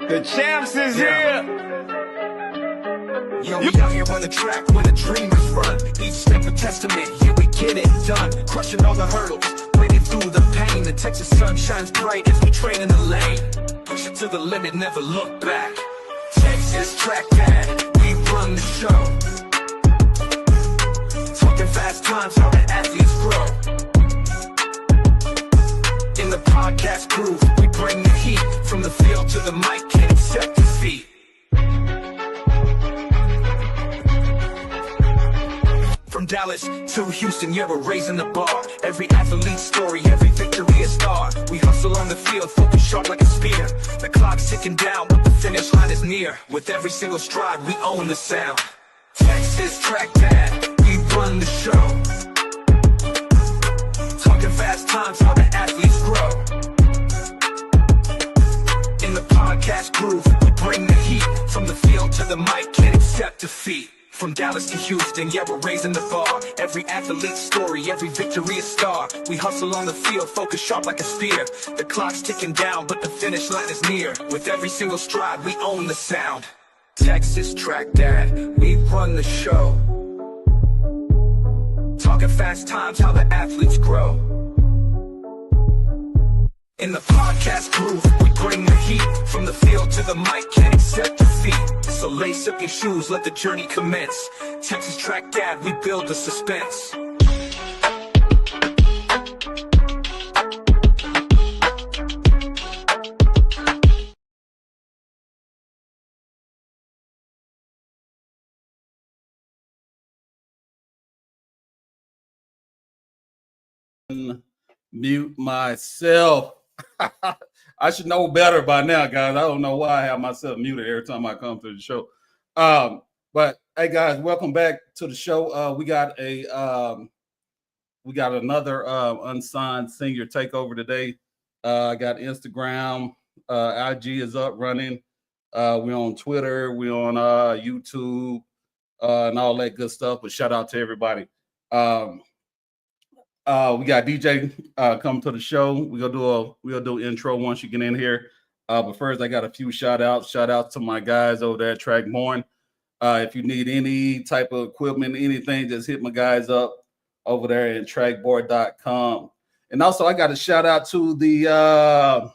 The champs is here. Yo, we out here on the track where the dreamers run. Each step a testament, here we get it done. Crushing all the hurdles, wading through the pain. The Texas sun shines bright as we train in the lane. Push it to the limit, never look back. Texas Track Dad, we run the show. Talking fast times, how the athletes grow. In the podcast groove, we bring the heat. From the field to the mic, can't accept defeat. From Dallas to Houston, yeah, we're raising the bar. Every athlete's story, every victory a star. We hustle on the field, focus sharp like a spear. The clock's ticking down, but the finish line is near. With every single stride, we own the sound. Texas Track Dad, we run the show. Talking fast times, how the athletes grow. In the podcast groove, we bring the heat. From the field to the mic, can't accept defeat. From Dallas to Houston, yeah, we're raising the bar. Every athlete's story, every victory a star. We hustle on the field, focus sharp like a spear. The clock's ticking down, but the finish line is near. With every single stride, we own the sound. Texas Track Dad, we run the show. Talking fast times, how the athletes grow. In the podcast groove, we bring the heat. From the field to the mic, can't accept defeat. So lace up your shoes, let the journey commence. Texas Track Dad, we build the suspense. Mute myself. I should know better by now, guys. I don't know why I have myself muted every time I come to the show. But hey, guys, welcome back to the show. We got another unsigned senior takeover today. I got Instagram, IG is up running. We're on Twitter, we're on YouTube, and all that good stuff. But shout out to everybody. We got DJ come to the show. We'll do intro once you get in here. But first, I got a few shout outs. Shout out to my guys over there at Trackborn. If you need any type of equipment, anything, just hit my guys up over there at trackboard.com. And also, I got a shout out to the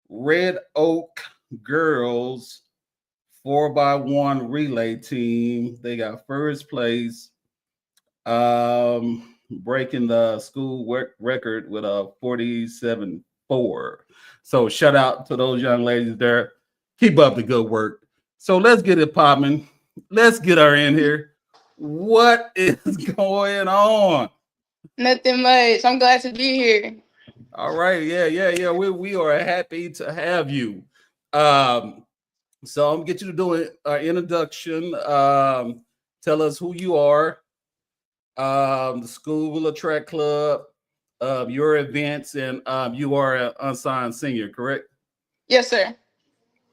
Red Oak Girls 4x1 relay team. They got first place. Breaking the school record with a 47.4. So shout out to those young ladies there. Keep up the good work. So let's get it popping. Let's get her in here. What is going on? Nothing much. I'm glad to be here. All right. Yeah. We are happy to have you. So I'm gonna get you to do an introduction. Tell us who you are. The School of Track Club, your events, and you are an unsigned senior, correct? Yes, sir.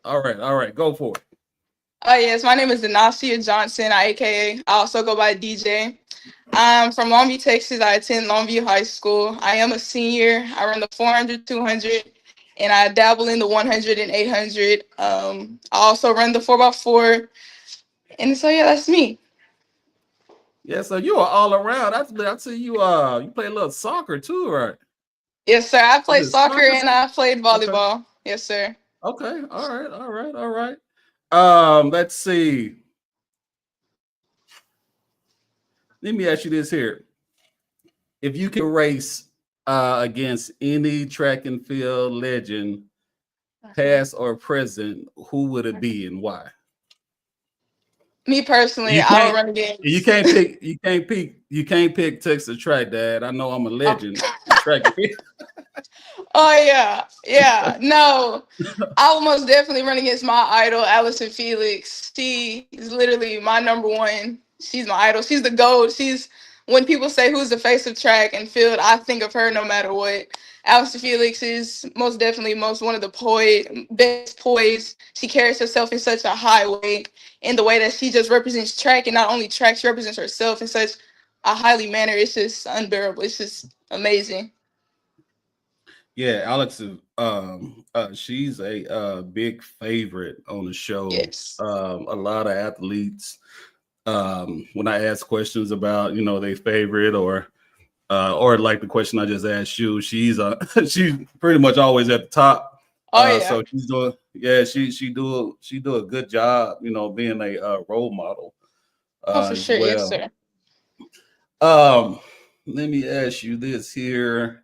All right, go for it. Oh, yes, my name is DaNaucia Johnson, I also go by DJ. I'm from Longview, Texas. I attend Longview High School. I am a senior. I run the 400, 200, and I dabble in the 100 and 800. I also run the 4x4, and so, yeah, that's me. Yeah, so you are all around. I see you play a little soccer too, right? Yes, sir. I played soccer and I played volleyball. Okay. Yes, sir. Okay. All right. Let's see. Let me ask you this here. If you could race against any track and field legend, past or present, who would it be and why? Me personally, I would run against. You can't pick Texas Track Dad. I know I'm a legend. Oh yeah. No, I will most definitely run against my idol, Allison Felix. She is literally my number one. She's my idol. She's the GOAT. When people say who's the face of track and field, I think of her no matter what. Allison Felix is most definitely one of the best poised. She carries herself in such a high way, in the way that she just represents track, and not only track, she represents herself in such a highly manner. It's just unbearable. It's just amazing. Yeah, Alex is she's a big favorite on the show. Yes. A lot of athletes, when I ask questions about their favorite or like the question I just asked you, she's she's pretty much always at the top. Oh yeah. So she's doing yeah, she do a good job, being a role model Oh, for as sure. Yes, well. sir. Um, Let me ask you this here.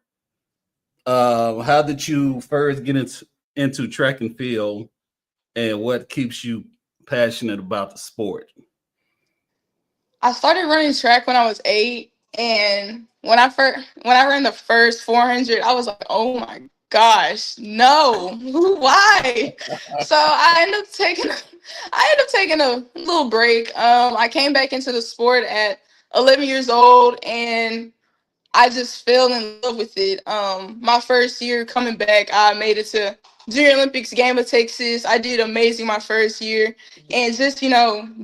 How did you first get into track and field, and what keeps you passionate about the sport? I started running track when I was 8, and when I ran the first 400, I was like, "Oh my gosh, no, why?" So I ended up taking a little break. I came back into the sport at 11 years old, and I just fell in love with it. My first year coming back, I made it to Junior Olympics Game of Texas. I did amazing my first year, and just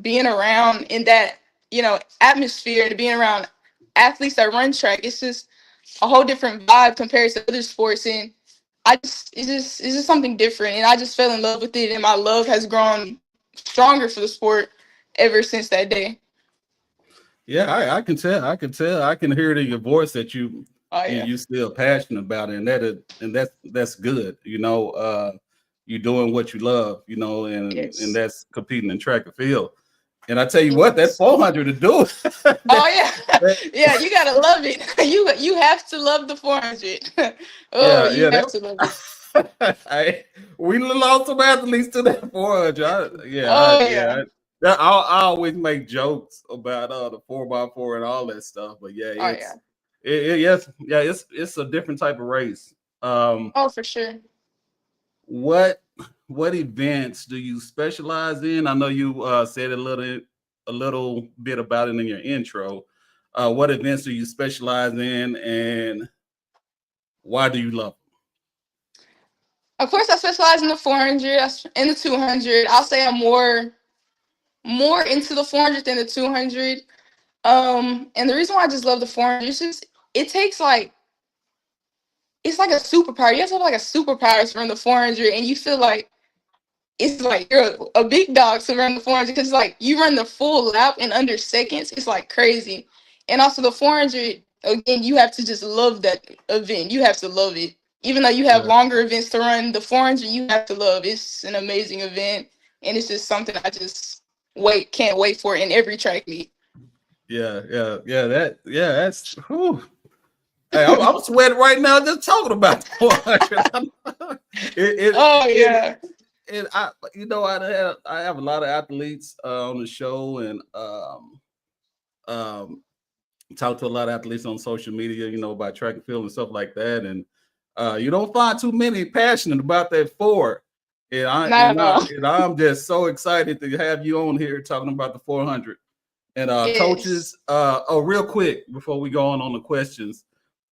being around in that atmosphere and being around athletes that run track, it's just a whole different vibe compared to other sports. And it's just something different, and I just fell in love with it, and my love has grown stronger for the sport ever since that day. Yeah, I can tell. I can tell. I can hear it in your voice that Oh you yeah. you still passionate about it, and that's good. You're doing what you love. And Yes. that's competing in track and field. And I tell you what, that Yes. 400 to do it. Oh yeah, that, yeah. You gotta love it. You have to love the 400. Oh, yeah, you yeah. have to love it. We lost some athletes to that 400. Oh Yeah. yeah. I always make jokes about the 4x4 and all that stuff, but yeah, Oh yeah. yes, yeah, it's a different type of race. Um, Oh, for sure. what what events do you specialize in? I know you said a little bit about it in your intro. What events do you specialize in, and why do you love Of course, I specialize in the 400, in the 200. I'll say I'm more into the 400 than the 200. And the reason why I just love the 400 is just it takes like it's like a superpower. You have to have like a superpower to run the 400, and you feel like it's like you're a big dog to run the 400 because like you run the full lap in under seconds. It's like crazy. And also the 400, again, you have to just love that event. You have to love it. Even though you have it? longer events to run, the 400 you have to love. It's an amazing event, and it's just something I just can't wait for in every track meet. Yeah. That's. Whew. Hey, I'm sweating right now just talking about the 400. it, Oh it, yeah. and I have a lot of athletes on the show, and um, talk to a lot of athletes on social media, about track and field and stuff like that. And you don't find too many passionate about that four. And I Not and at I all. and I'm just so excited to have you on here talking about the 400. And Yes. coaches, real quick before we go on the questions,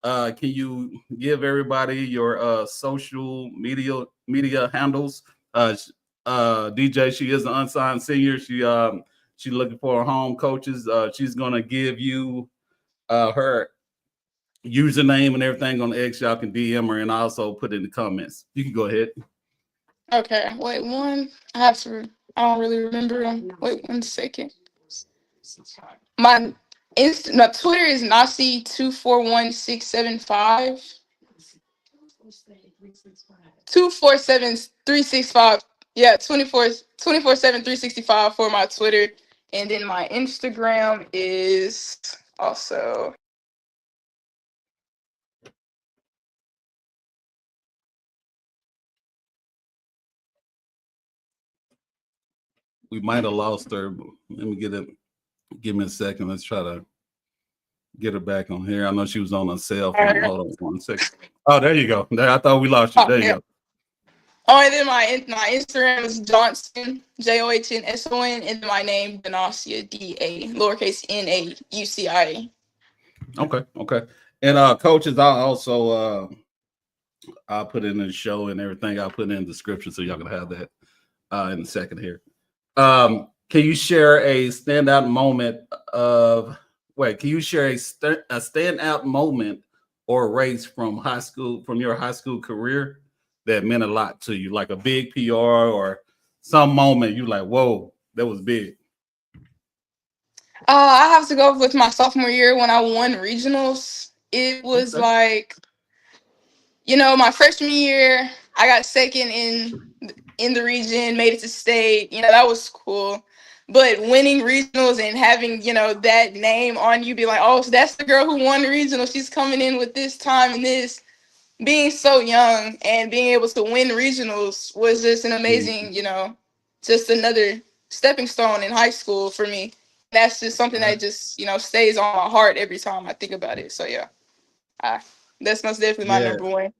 can you give everybody your social media handles? DJ, she is an unsigned senior. She's looking for home coaches. She's gonna give you her username and everything on the X. Y'all can DM her and also put it in the comments. You can go ahead. Okay. Wait one. I have to. I don't really remember them. Wait 1 second. My Twitter is Nasi241675. 247365. Yeah, 24/7 365 for my Twitter. And then my Instagram is also We might have lost her. But let me get it. Give me a second. Let's try to get her back on here. I know she was on a cell phone. Hold on 1 second. Oh, there you go. There, I thought we lost you. oh There you yeah. go. Oh, and then my Instagram is Johnson JOHNSON, and then my name DaNaucia DA lowercase NAUCIA. Okay. And coaches, I'll put in the show and everything. I'll put in the description so y'all can have that in a second here. Can you share a standout moment of? Wait, can you share a standout moment or race from your high school career that meant a lot to you, like a big PR or some moment you like, whoa, that was big? I have to go with my sophomore year when I won regionals. It was Okay. like, my freshman year, I got second in the region, made it to state. That was cool. But winning regionals and having, that name on you, be like, oh, so that's the girl who won the regional. She's coming in with this time and this. Being so young and being able to win regionals was just an amazing, just another stepping stone in high school for me. That's just something that just, stays on my heart every time I think about it. So yeah, that's most definitely my Yeah, number one.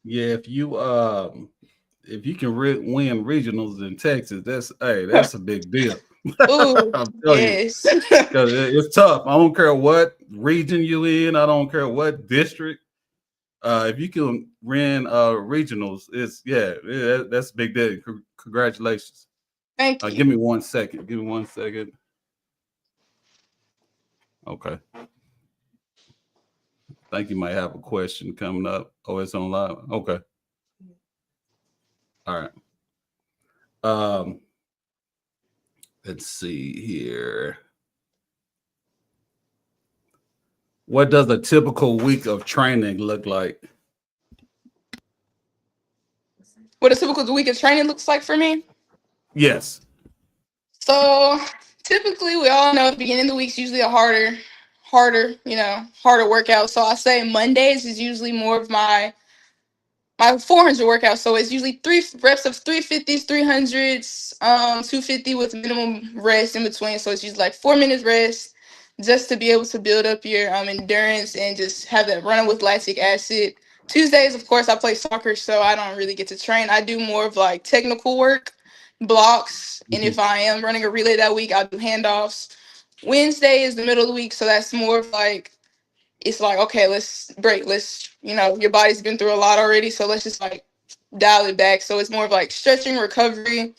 yeah. If you can win regionals in Texas, that's a big deal. Ooh, I'll tell you, yes. because it's tough. I don't care what region you in. I don't care what district. If you can win regionals, that's a big deal. Congratulations. Thank you. Give me 1 second. Give me 1 second. Okay. I think you might have a question coming up. Oh, it's on live. Okay. All right. Let's see here. What does a typical week of training look like? What a typical week of training looks like for me? Yes. So typically we all know the beginning of the week's usually a harder, workout. So I say Mondays is usually more of my 400 workout. So it's usually 3 reps of 350s, 300s, 250 with minimum rest in between. So it's usually like 4 minutes rest just to be able to build up your endurance and just have that running with lactic acid. Tuesdays, of course, I play soccer, so I don't really get to train. I do more of like technical work, blocks, and if I am running a relay that week, I'll do handoffs. Wednesday is the middle of the week, so that's more of like, it's like, okay, let's break. Your body's been through a lot already, so let's just like dial it back. So it's more of like stretching, recovery.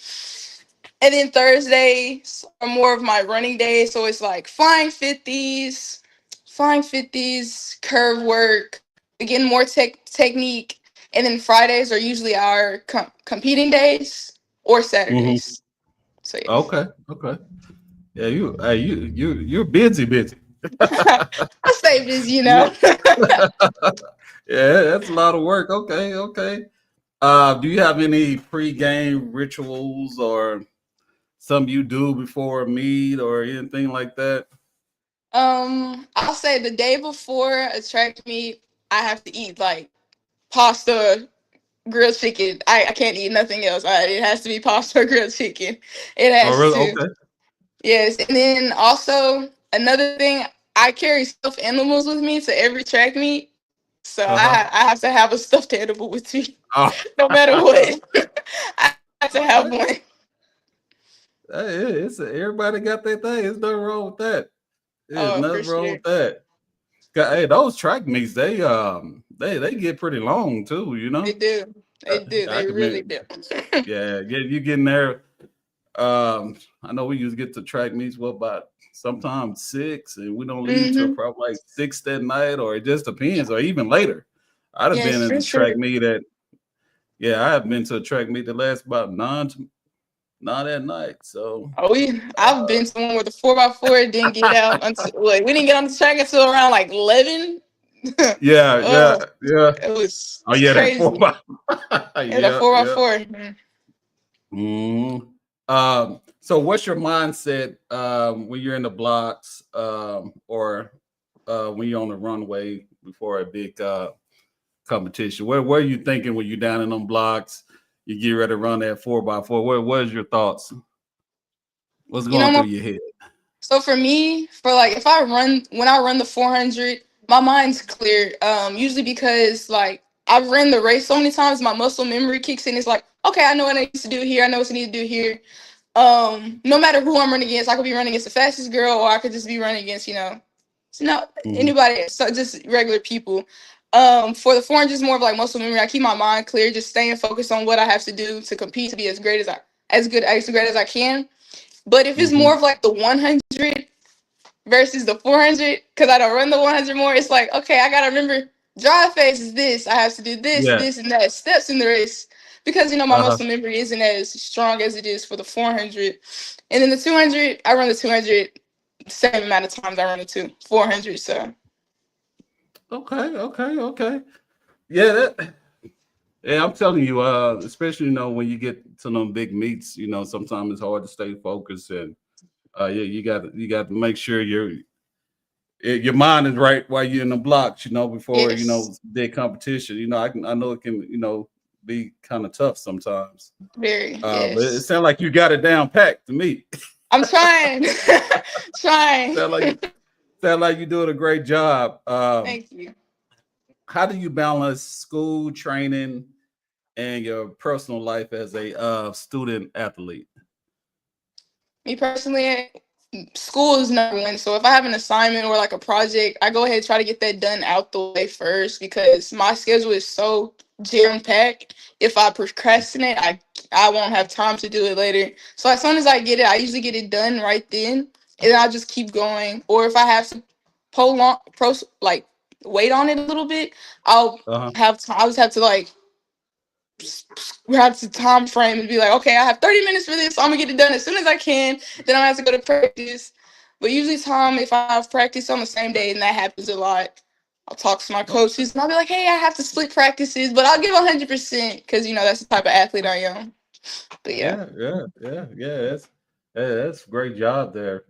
And then Thursdays are more of my running days. So it's like flying 50s, curve work, again, more technique. And then Fridays are usually our competing days or Mm-hmm. Saturdays. So yeah. Okay. Yeah, you're busy. I stay busy, Yeah. Yeah, that's a lot of work. Okay. Do you have any pre-game rituals or something you do before a meet or anything like that? I'll say the day before a track meet, I have to eat like pasta, grilled chicken. I can't eat nothing else. It has to be pasta or grilled chicken. It Oh, has really? to. Okay. Yes. And then also another thing, I carry stuffed animals with me to every track meet. So Uh-huh. I have to have a stuffed animal with me Oh. no matter what. I have to have Okay. one. Hey, everybody got their thing. There's nothing wrong with that. There's Oh, for nothing wrong sure. with that. Hey, those track meets, they get pretty long too, They do. They do. I They could really mean, do. you getting there. I know we used to get to track meets about sometimes 6, and we don't leave till Mm-hmm. probably like 6 that night, or it just depends, or even later. I'd have been Yes, in for the track sure. meet I have been to a track meet that lasts about 9 at night. So Oh, I've been to one where the 4x4 didn't get out until we didn't get on the track until around like 11. yeah. Oh, it was Oh yeah, that four crazy. by Yeah, the yeah. 4x4. Mm. So what's your mindset when you're in the blocks or when you're on the runway before a big competition? What are you thinking when you're down in them blocks? You get ready to run that 4x4. What is your thoughts? What's You know, going through your head? so for me, if when I run the 400, my mind's clear. Usually because like I've ran the race so many times, my muscle memory kicks in. It's like, okay, I know what I need to do here. I know what I need to do here. No matter who I'm running against, I could be running against the fastest girl, or I could just be running against, Mhm. anybody, so just regular people. For the 400, it's more of like muscle memory. I keep my mind clear, just staying focused on what I have to do to compete to be as great as I can. But if it's Mhm. more of like the 100, versus the 400 because I don't run the 100 more. It's like, okay, I gotta remember drive phase is this. I have to do this, Yeah. this, and that steps in the race because my Uh-huh. muscle memory isn't as strong as it is for the 400. And then the 200, I run the 200 same amount of times I run the 400. So Okay. Yeah, yeah, I'm telling you, especially when you get to them big meets, sometimes it's hard to stay focused, and yeah, you got to make sure your mind is right while you're in the blocks, before yes, big competition. I know it can be kind of tough sometimes. very But it yes. sounds like you got it down packed to me. I'm trying, trying. sound like sound like you're doing a great job. Thank you. How do you balance school training and your personal life as a student athlete? Me personally, school is number one. So if I have an assignment or like a project, I go ahead and try to get that done out the way first because my schedule is so jam packed. If I procrastinate, I won't have time to do it later. So as soon as I get it, I usually get it done right then, and I'll just keep going. Or if I have to like wait on it a little bit, I'll Uh-huh. have time. I'll just have to like we have to time frame and be like, okay, I have 30 minutes for this. So I'm gonna get it done as soon as I can. Then I have to go to practice. But usually, if I have practice on the same day, and that happens a lot, I'll talk to my coaches and I'll be like, hey, I have to split practices, but I'll give 100% because that's the type of athlete I am. But yeah, Yeah. That's a great job there.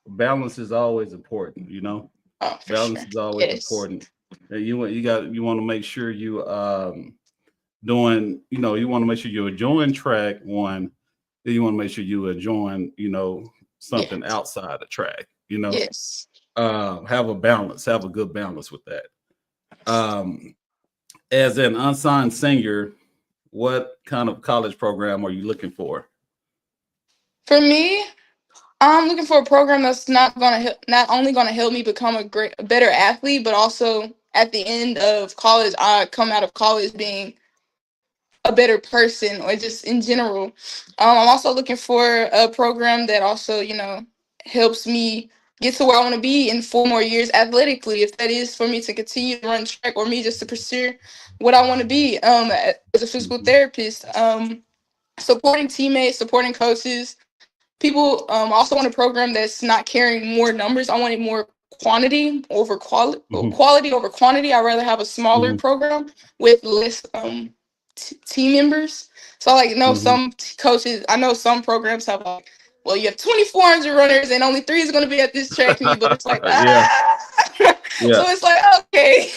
Balance is always important. oh for Balance sure, is always yes, important. And you want to make sure you doing, you want to make sure you're enjoying track one, then you want to make sure you enjoying, yeah, something outside of track. yes. Have a good balance with that. Um, as an unsigned senior, what kind of college program are you looking for? For me, I'm looking for a program that's not only gonna help me become a better athlete, but also at the end of college, I come out of college being a better person or just in general. I'm also looking for a program that also, helps me get to where I want to be in 4 more years athletically. If that is for me to continue to run track or me just to pursue what I want to be as a physical Mhm. therapist, supporting teammates, supporting coaches, people. I also want a program that's not carrying more numbers. I wanted more quantity over quality, Mhm. quality over quantity. I'd rather have a smaller Mhm. program with less team members. So like Mhm. some coaches, I know some programs have like, well, you have 2,400 runners and only 3 is going to be at this track meet, but it's like Yeah, so yeah, it's like okay.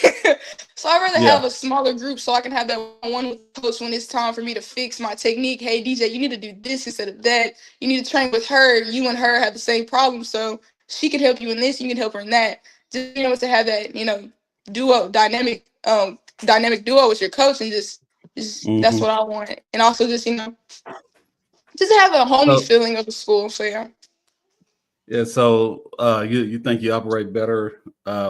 So I'd rather have yeah, a smaller group so I can have that one with the coach when it's time for me to fix my technique. Hey DJ, you need to do this instead of that. You need to train with her. You and her have the same problem, so she can help you in this. You can help her in that. Just being able to have that, duo dynamic duo with your coach and just that's hmm what I want. And also just just have a homey So feeling of the school. So yeah, yeah, so you think you operate better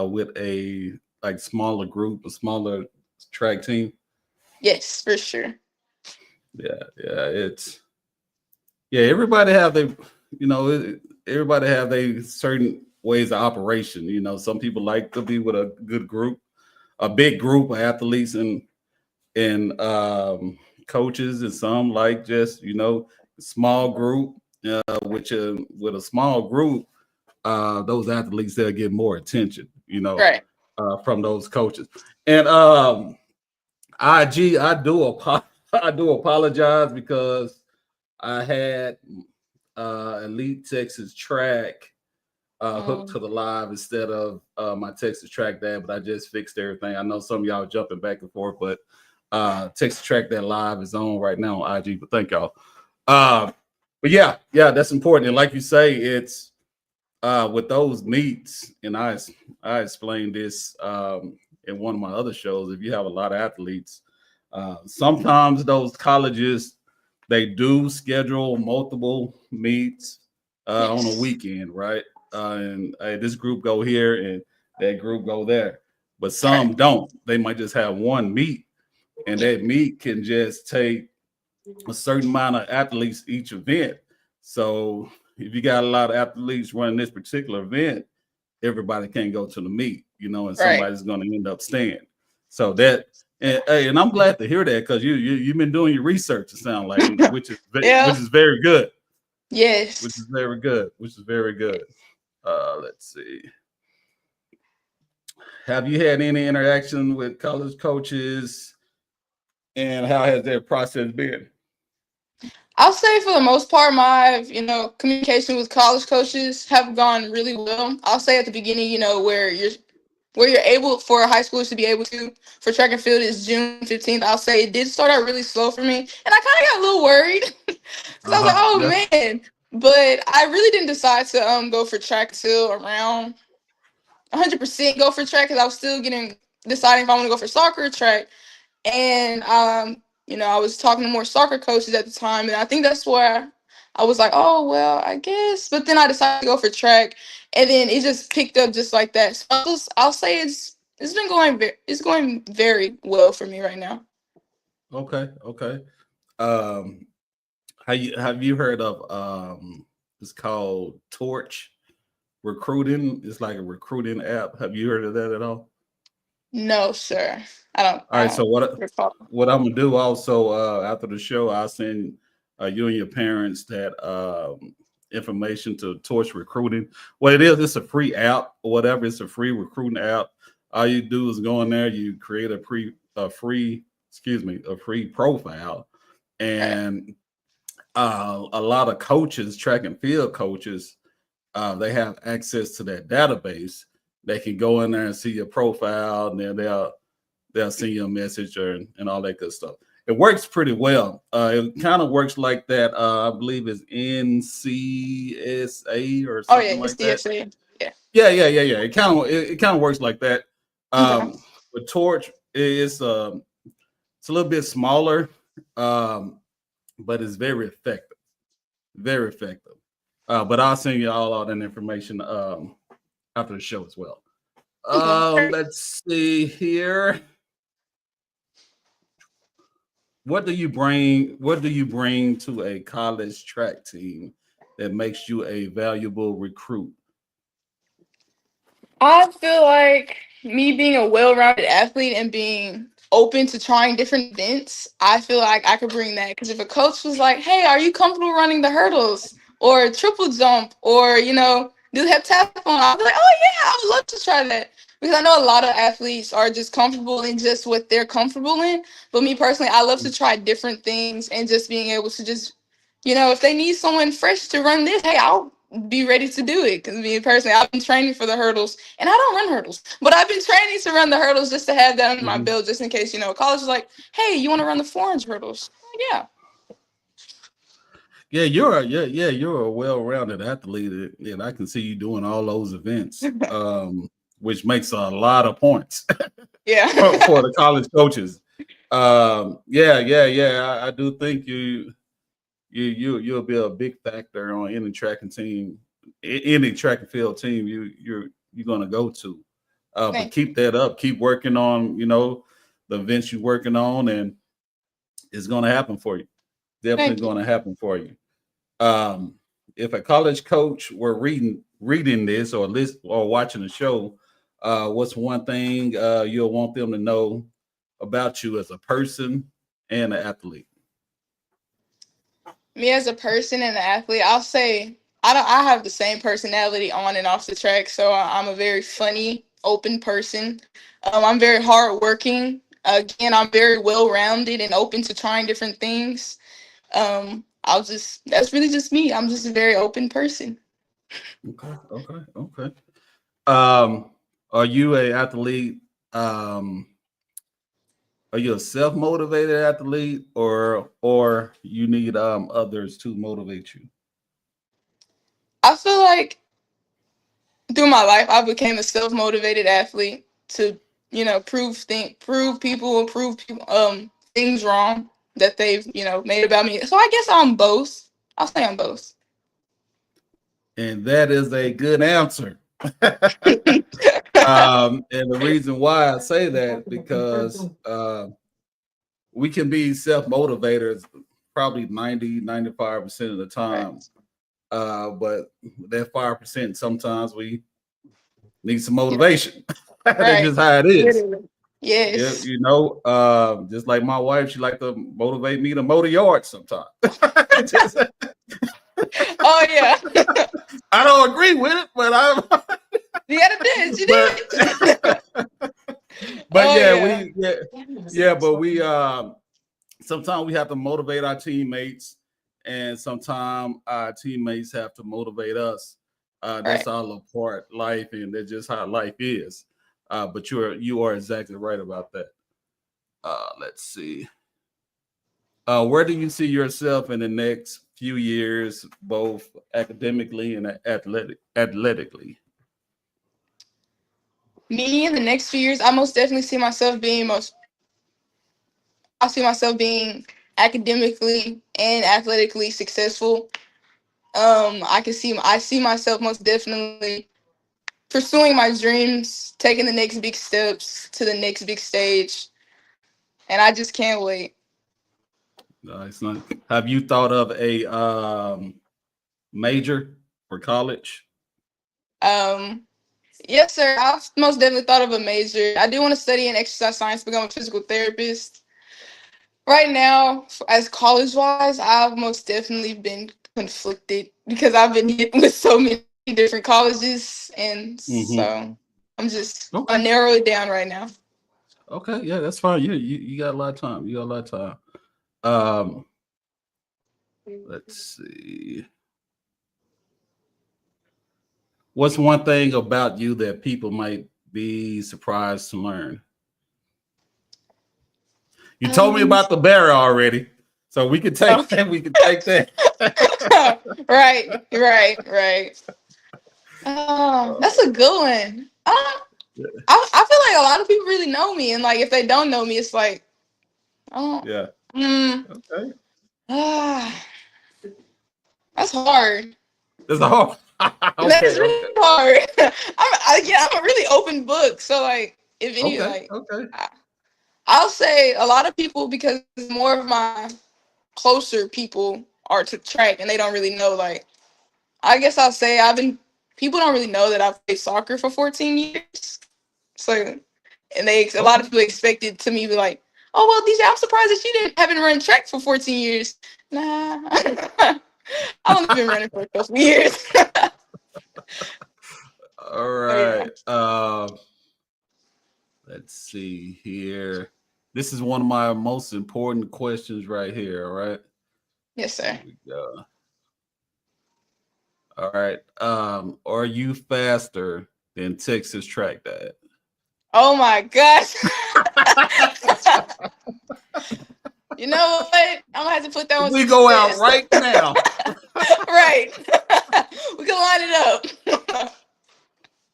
with a like smaller group, a smaller track team? yes, for sure. Yeah, everybody have everybody have their certain ways of operation. Some people like to be with a good group, a big group of athletes and coaches, and some like just small group. With a small group, those athletes they'll get more attention, Right. from those coaches. And I do I do apologize because I had Elite Texas Track hooked to Um, the live instead of my Texas Track Dad, but I just fixed everything. I know some of y'all jumping back and forth, but Texas Track Dad Live is on right now on IG. But thank y'all. But yeah, that's important. And like you say, it's with those meets, and I explained this in one of my other shows. If you have a lot of athletes, sometimes those colleges they do schedule multiple meets on a yes. weekend, right? And this group go here and that group go there, but Right. some don't. They might just have one meet, and Yeah. that meet can just take a certain amount of athletes each event. So if you got a lot of athletes running this particular event, everybody can't go to the meet, you know, and somebody's going to end up staying. So that, and I'm glad to hear that, because you've been doing your research, it sounds like, which is very good. Yes. Which is very good. Let's see. Have you had any interaction with college coaches, and how has their process been? I'll say for the most part, my communication with college coaches have gone really well. I'll say at the beginning, where you're able for high schoolers to be able to for track and field is June 15th. I'll say it did start out really slow for me, and I kind of got a little worried because I was like, oh man. But I really didn't decide to go for track till around 100% go for track, because I was still deciding if I want to go for soccer or track. And I was talking to more soccer coaches at the time, and I think that's where I was like, oh well, I guess. But then I decided to go for track, and then it just picked up just like that. So I'll say it's been going very well for me right now. Okay. Have you heard of it's called Torch Recruiting? It's like a recruiting app. Have you heard of that at all? No, sir. I don't. All right. So what I'm gonna do also after the show, I'll send you and your parents that information to Torch Recruiting. What it is, it's a free app or whatever. It's a free recruiting app. All you do is go in there, you create a free profile, and a lot of coaches, track and field coaches, they have access to that database. They can go in there and see your profile, and then they'll send you a message and all that good stuff. It works pretty well. It kind of works like that. I believe it's NCSA or something like that. Yeah. It kind of works like that. With Torch, it's a little bit smaller, but it's very effective. Very effective. But I'll send you all that information after the show as well. Let's see here. What do you bring to a college track team that makes you a valuable recruit? I feel like me being a well-rounded athlete and being open to trying different events, I feel like I could bring that. Because if a coach was like, hey, are you comfortable running the hurdles or triple jump or, do heptathlon, I'll be like, oh yeah, I would love to try that. Because I know a lot of athletes are just comfortable in just what they're comfortable in. But me personally, I love to try different things, and just being able to just, if they need someone fresh to run this, hey, I'll be ready to do it. Because me personally, I've been training for the hurdles, and I don't run hurdles, but I've been training to run the hurdles just to have that under my belt, just in case, college is like, hey, you want to run the 400 hurdles? Yeah. Yeah, you're a well-rounded athlete, and I can see you doing all those events, which makes a lot of points. Yeah, for the college coaches. I do think you'll be a big factor on any track and field team you're going to go to. But keep that up. Keep working on the events you're working on, and it's going to happen for you. Definitely going to happen for you. If a college coach were reading this or watching the show, what's one thing you'll want them to know about you as a person and an athlete? Me as a person and an athlete, I'll say I have the same personality on and off the track. So I'm a very funny, open person. I'm very hardworking. Again, I'm very well-rounded and open to trying different things. That's really just me. I'm just a very open person. Okay. Are you an athlete? Are you a self-motivated athlete, or you need others to motivate you? I feel like through my life, I became a self-motivated athlete to, prove people things wrong that they've, made about me. So I guess I'm both. I'll say I'm both. And that is a good answer. And the reason why I say that, because we can be self-motivators probably 90-95% of the time. But that 5%, sometimes we need some motivation. Right. That's just how it is. Literally. Yes. Yeah, just like my wife, she like to motivate me to mow the yard sometimes. Oh yeah. I don't agree with it, but I'm. You gotta dance. You did. But Oh, but we sometimes we have to motivate our teammates, and sometimes our teammates have to motivate us. That's all a part of life, and that's just how life is. But you are exactly right about that. Let's see. Where do you see yourself in the next few years, both academically and athletically? Me in the next few years, I most definitely see myself being academically and athletically successful. I see myself most definitely pursuing my dreams, taking the next big steps to the next big stage, and I just can't wait. Nice. Have you thought of a major for college? Yes, sir. I've most definitely thought of a major. I do want to study in exercise science, become a physical therapist. Right now, as college-wise, I've most definitely been conflicted because I've been hit with so many different colleges, and so I'm just I narrow it down right now. Okay, yeah, that's fine. You got a lot of time. Let's see. What's one thing about you that people might be surprised to learn? You told me about the bear already, so we can take that. We can take that. Right. That's a good one. I feel like a lot of people really know me, and like if they don't know me, it's like, Okay. That's hard. That's hard. Okay, that's really hard. I'm a really open book. So like, if any, I'll say a lot of people, because more of my closer people are to track and they don't really know. Like, I guess I'll say people don't really know that I've played soccer for 14 years. So, and a lot of people expected to me be like, oh well, DJ, I'm surprised that you haven't run track for 14 years. Nah. I've only been running for a couple years. All right. Let's see here. This is one of my most important questions right here. All right. Yes, sir. Here we go. All right. Are you faster than TexasTrackDad? Oh my gosh. You know what? I'm gonna have to put that one. We go out right now. Right. We can line it up.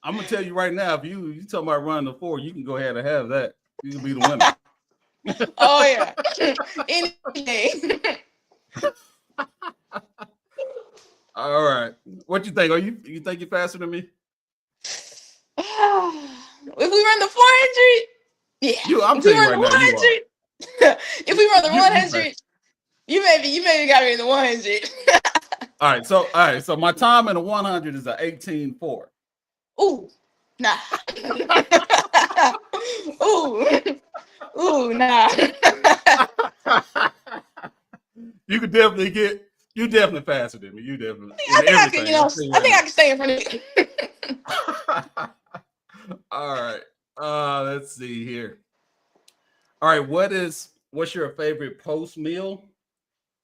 I'm gonna tell you right now, if you talking about running the 4, you can go ahead and have that. You can be the winner. Oh yeah. Any day. All right. What you think? You think you're faster than me? If we run the 400, yeah. I'm telling you right now, you are. If we run the 100, you maybe got me in the 100. All right. So my time in the 100 is a 18.4. Ooh, nah. Ooh, nah. You definitely faster than me. You definitely. I think I can stay in front of you. All right. Let's see here. All right. What's your favorite post meal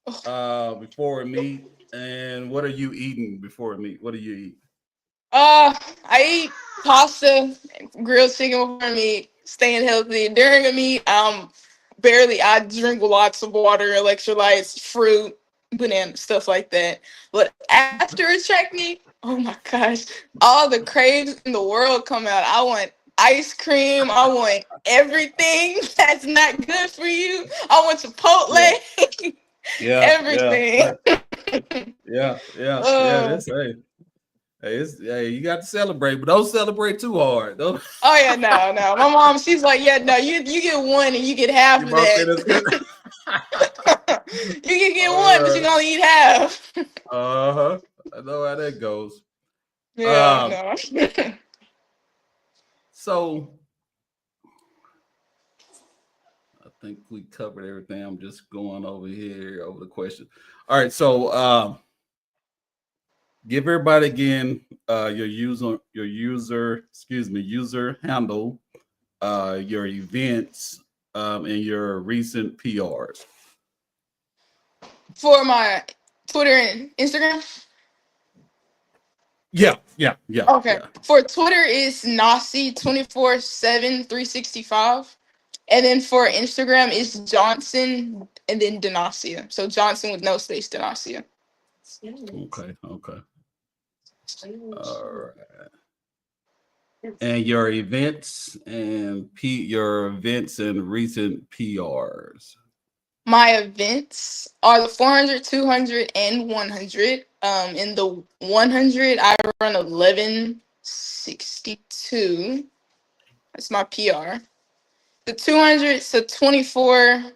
before a meet, and what are you eating before a meet? What do you eat? I eat pasta, grilled chicken before a meet, staying healthy. During a meet, I drink lots of water, electrolytes, fruit, banana, stuff like that. But after a track meet, oh my gosh, all the craves in the world come out. I want ice cream. I want everything that's not good for you. I want Chipotle. Yeah. Everything. Yeah. That's right. Hey, you got to celebrate, but don't celebrate too hard. Don't. Oh yeah, no. My mom, she's like, yeah, no, you get one and you get half of that. You can get one, but you can only eat half. I know how that goes. Yeah, no. So I think we covered everything. I'm just going over the question. All right, so give everybody again your user handle, your events, and your recent PRs. For my Twitter and Instagram? Yeah. Okay. Yeah. For Twitter, it's Nasi 24/7 365. And then for Instagram, it's Johnson and then DaNaucia. So Johnson with no space, DaNaucia. Okay. All right. And your events and recent PRs. My events are the 400, 200, and 100. In the 100, I run 11:62. That's my PR. The 200, so 24. I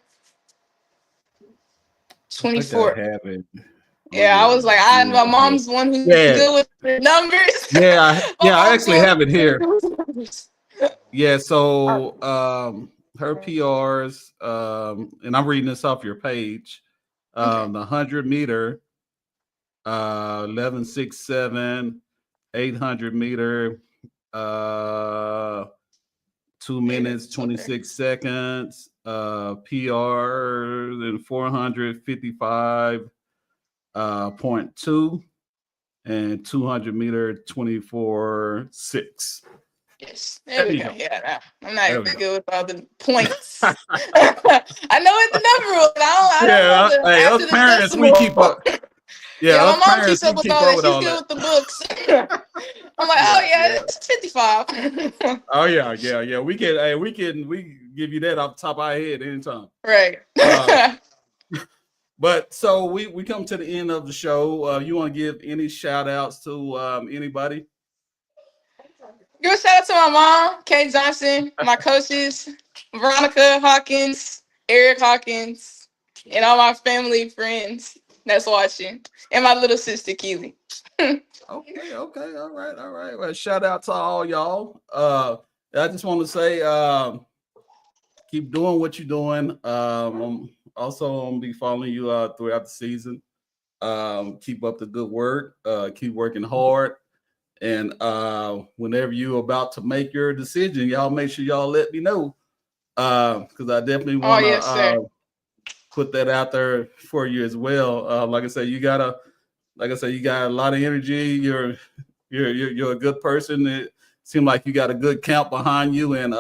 have it. Yeah, I was like, my mom's the one who's good with the numbers. Yeah, I actually have it here. Yeah, so her PRs, and I'm reading this off your page. The 100 meter, 11:67, 800 meter, 2 minutes 26 seconds. PR in 455.2 and 200 meter 24.6. Yes, there we go. Yeah, I'm not even good with all the points. I know what the number was. I don't know. Hey, us parents, we keep up. Yeah, my mom parents, keeps up with all that. She's good with the books. I'm like, it's 55. Oh yeah. We give you that off the top of our head anytime. Right. But so we come to the end of the show. You want to give any shout outs to anybody? Give a shout out to my mom, Kate Johnson, my coaches, Veronica Hawkins, Eric Hawkins, and all my family, friends that's watching, and my little sister, Keely. Okay. All right. Well, shout out to all y'all. I just want to say, keep doing what you're doing. I'm also gonna be following you throughout the season. Keep up the good work. Keep working hard. And whenever you're about to make your decision, y'all make sure y'all let me know. Because I definitely want to put that out there for you as well. Like I said, you got a lot of energy. You're a good person. It seems like you got a good count behind you, and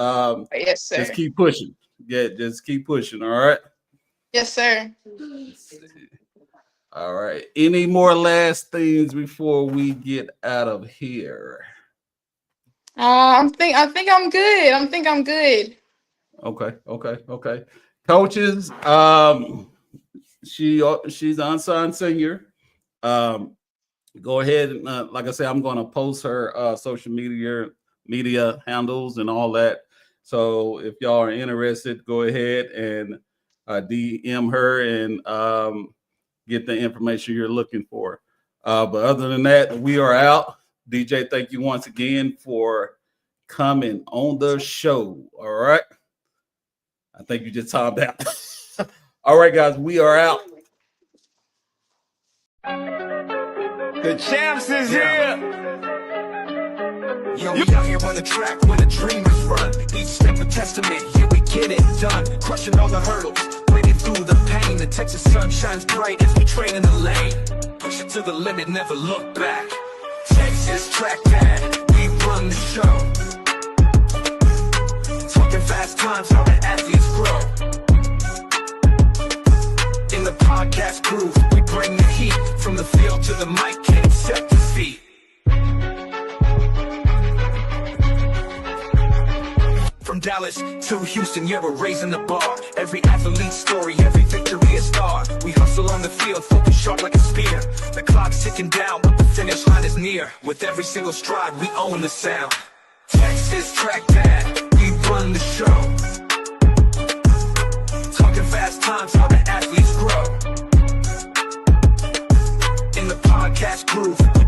yes, sir. Just keep pushing. Yeah, just keep pushing. All right. Yes, sir. All right. Any more last things before we get out of here? I think I'm good. I'm good. Okay. Coaches, she's an unsigned senior. Go ahead and like I said, I'm going to post her social media handles and all that. So if y'all are interested, go ahead and DM her and get the information you're looking for. But other than that, we are out. DJ, thank you once again for coming on the show. All right. I think you just timed out. All right, guys, we are out. The champs is here. Yo, we out here on the track where the dreamers run. Each step a testament, here we get it done. Crushing all the hurdles, waiting through the pain. The Texas sun shines bright as we train in the lane. Push it to the limit, never look back. Texas Track Dad, we run the show. Talking fast times, how the athletes grow. In the podcast groove, we bring the heat. From the field to the mic, can't accept defeat. From Dallas to Houston, yeah, we're raising the bar. Every athlete's story, every victory a star. We hustle on the field, focus sharp like a spear. The clock's ticking down, but the finish line is near. With every single stride, we own the sound. Texas Track Dad, we run the show. Talking fast times, how the athletes grow. In the podcast groove, we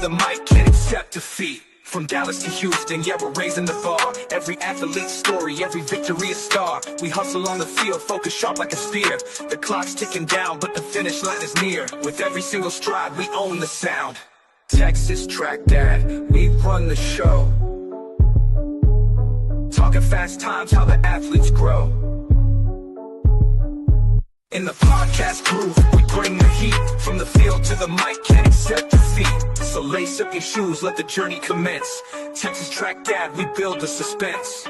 the mic, can't accept defeat. From Dallas to Houston, yeah, we're raising the bar. Every athlete's story, every victory a star. We hustle on the field, focus sharp like a spear. The clock's ticking down, but the finish line is near. With every single stride, we own the sound. Texas Track Dad, we run the show. Talking fast times, how the athletes grow. In the podcast groove, we bring the heat. From the field to the mic, can't accept defeat. So lace up your shoes, let the journey commence. Texas Track Dad, we build the suspense.